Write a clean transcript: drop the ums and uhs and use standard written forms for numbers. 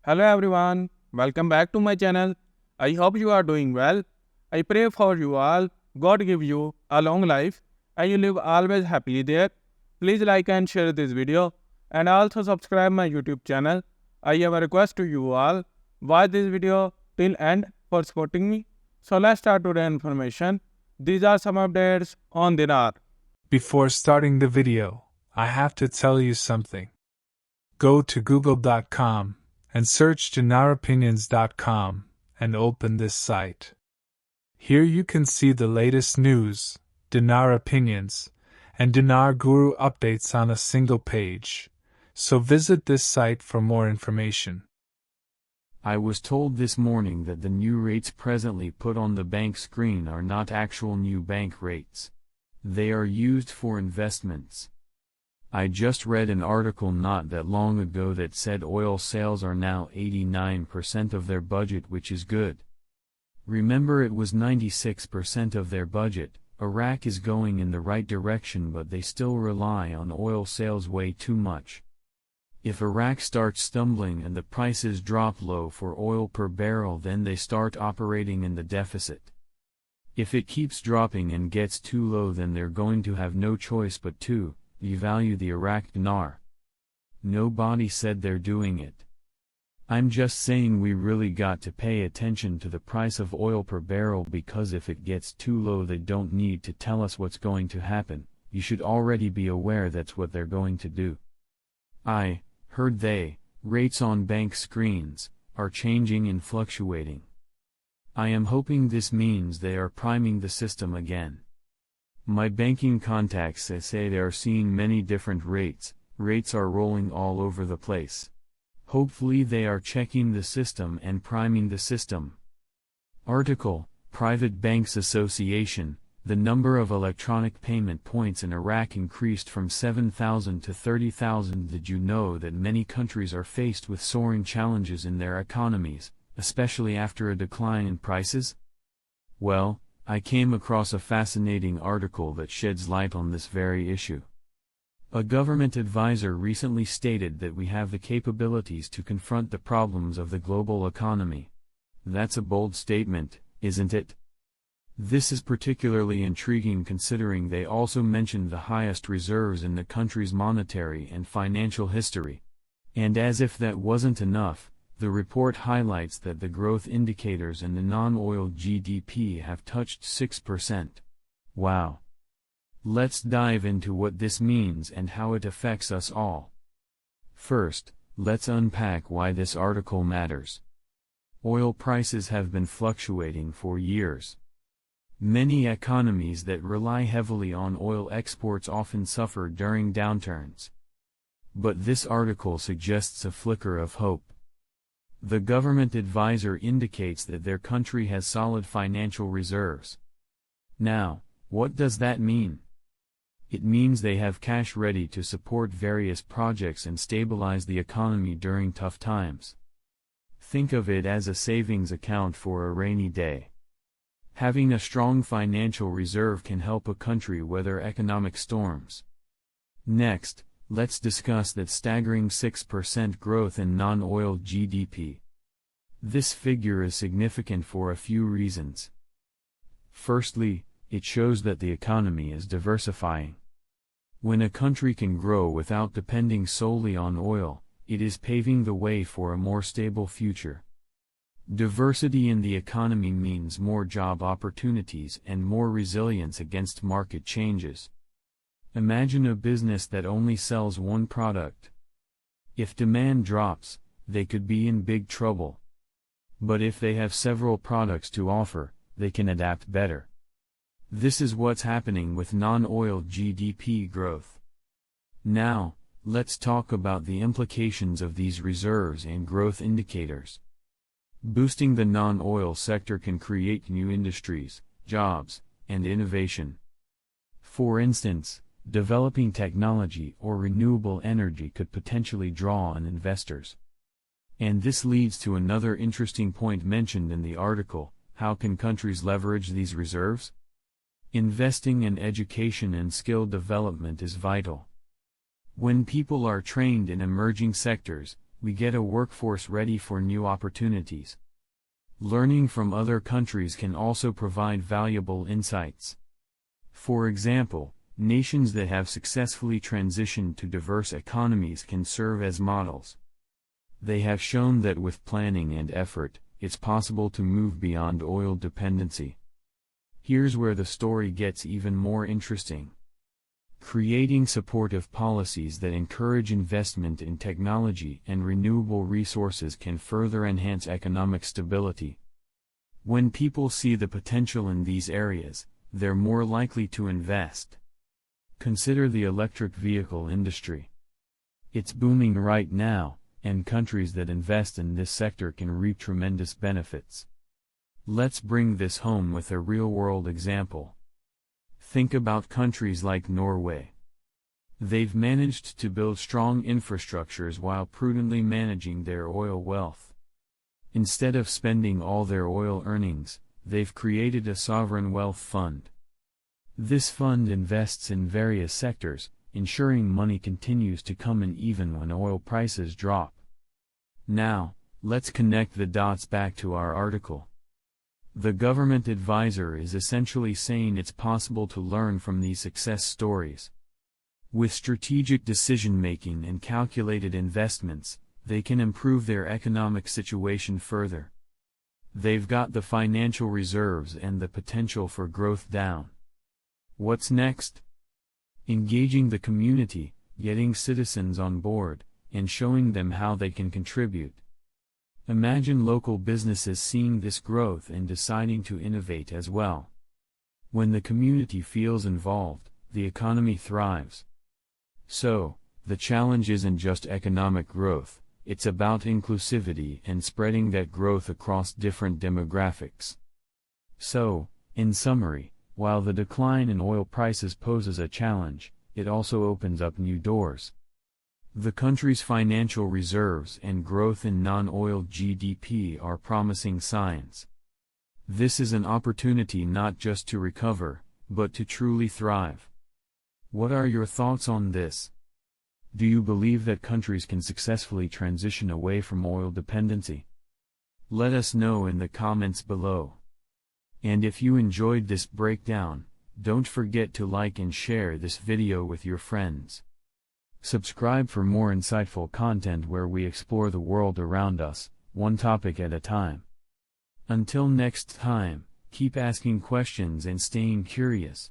Hello everyone, welcome back to my channel. I hope you are doing well. I pray for you all. God give you a long life and you live always happily there. Please like and share this video and also subscribe my YouTube channel. I have a request to you all. Watch this video till end for supporting me. So let's start today's information. These are some updates on Dinar. Before starting the video, I have to tell you something. Go to google.com and search dinaropinions.com and open this site. Here you can see the latest news, Dinar opinions, and Dinar Guru updates on a single page, so visit this site for more information. I was told this morning that the new rates presently put on the bank screen are not actual new bank rates. They are used for investments. I just read an article not that long ago that said oil sales are now 89% of their budget, which is good. Remember, it was 96% of their budget. Iraq is going in the right direction, but they still rely on oil sales way too much. If Iraq starts stumbling and the prices drop low for oil per barrel, then they start operating in the deficit. If it keeps dropping and gets too low, then they're going to have no choice but to devalue the Iraqi Dinar. Nobody said they're doing it. I'm just saying we really got to pay attention to the price of oil per barrel, because if it gets too low, they don't need to tell us what's going to happen. You should already be aware that's what they're going to do. I heard rates on bank screens are changing and fluctuating. I am hoping this means they are priming the system again. My banking contacts say they are seeing many different rates. Rates are rolling all over the place. Hopefully they are checking the system and priming the system. Article: Private Banks Association. The number of electronic payment points in Iraq increased from 7,000 to 30,000. Did you know that many countries are faced with soaring challenges in their economies, especially after a decline in prices? Well, I came across a fascinating article that sheds light on this very issue. A government advisor recently stated that we have the capabilities to confront the problems of the global economy. That's a bold statement, isn't it? This is particularly intriguing considering they also mentioned the highest reserves in the country's monetary and financial history. And as if that wasn't enough, the report highlights that the growth indicators in the non-oil GDP have touched 6%. Wow! Let's dive into what this means and how it affects us all. First, let's unpack why this article matters. Oil prices have been fluctuating for years. Many economies that rely heavily on oil exports often suffer during downturns. But this article suggests a flicker of hope. The government advisor indicates that their country has solid financial reserves. Now, what does that mean? It means they have cash ready to support various projects and stabilize the economy during tough times. Think of it as a savings account for a rainy day. Having a strong financial reserve can help a country weather economic storms. Next, let's discuss that staggering 6% growth in non-oil GDP. This figure is significant for a few reasons. Firstly, it shows that the economy is diversifying. When a country can grow without depending solely on oil, it is paving the way for a more stable future. Diversity in the economy means more job opportunities and more resilience against market changes. Imagine a business that only sells one product. If demand drops, they could be in big trouble. But if they have several products to offer, they can adapt better. This is what's happening with non-oil GDP growth. Now, let's talk about the implications of these reserves and growth indicators. Boosting the non-oil sector can create new industries, jobs, and innovation. For instance, developing technology or renewable energy could potentially draw in investors. And this leads to another interesting point mentioned in the article: how can countries leverage these reserves? Investing in education and skill development is vital. When people are trained in emerging sectors, we get a workforce ready for new opportunities. Learning from other countries can also provide valuable insights. For example, nations that have successfully transitioned to diverse economies can serve as models. They have shown that with planning and effort, it's possible to move beyond oil dependency. Here's where the story gets even more interesting. Creating supportive policies that encourage investment in technology and renewable resources can further enhance economic stability. When people see the potential in these areas, they're more likely to invest. Consider the electric vehicle industry. It's booming right now, and countries that invest in this sector can reap tremendous benefits. Let's bring this home with a real-world example. Think about countries like Norway. They've managed to build strong infrastructures while prudently managing their oil wealth. Instead of spending all their oil earnings, they've created a sovereign wealth fund. This fund invests in various sectors, ensuring money continues to come in even when oil prices drop. Now, let's connect the dots back to our article. The government advisor is essentially saying it's possible to learn from these success stories. With strategic decision-making and calculated investments, they can improve their economic situation further. They've got the financial reserves and the potential for growth down. What's next? Engaging the community, getting citizens on board, and showing them how they can contribute. Imagine local businesses seeing this growth and deciding to innovate as well. When the community feels involved, the economy thrives. So, the challenge isn't just economic growth, it's about inclusivity and spreading that growth across different demographics. So, in summary, while the decline in oil prices poses a challenge, it also opens up new doors. The country's financial reserves and growth in non-oil GDP are promising signs. This is an opportunity not just to recover, but to truly thrive. What are your thoughts on this? Do you believe that countries can successfully transition away from oil dependency? Let us know in the comments below. And if you enjoyed this breakdown, don't forget to like and share this video with your friends. Subscribe for more insightful content where we explore the world around us, one topic at a time. Until next time, keep asking questions and staying curious.